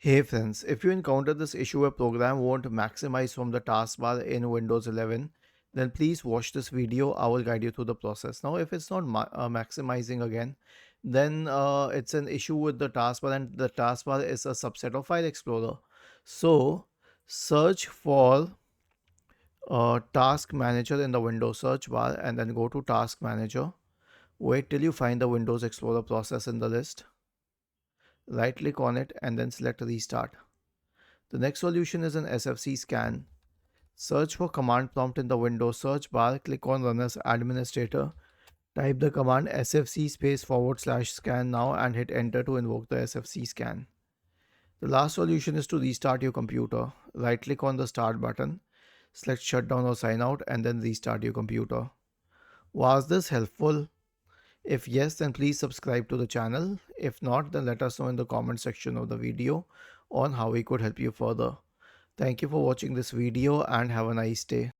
Hey friends, if you encounter this issue where program won't maximize from the taskbar in Windows 11, then please watch this video. I will guide you through the process. Now, if it's not maximizing again, then it's an issue with the taskbar, and the taskbar is a subset of File Explorer. So, search for Task Manager in the Windows search bar and then go to Task Manager. Wait till you find the Windows Explorer process in the list. Right click on it and then select Restart. The next solution is an SFC scan. Search for command prompt in the Windows search bar, click on Run as Administrator, type the command sfc /scan now and hit enter to invoke the SFC scan. The last solution is to restart your computer. Right click on the start button, select shutdown or sign out and then restart your computer. Was this helpful? If yes, then please subscribe to the channel. If not, then let us know in the comment section of the video on how we could help you further. Thank you for watching this video and have a nice day.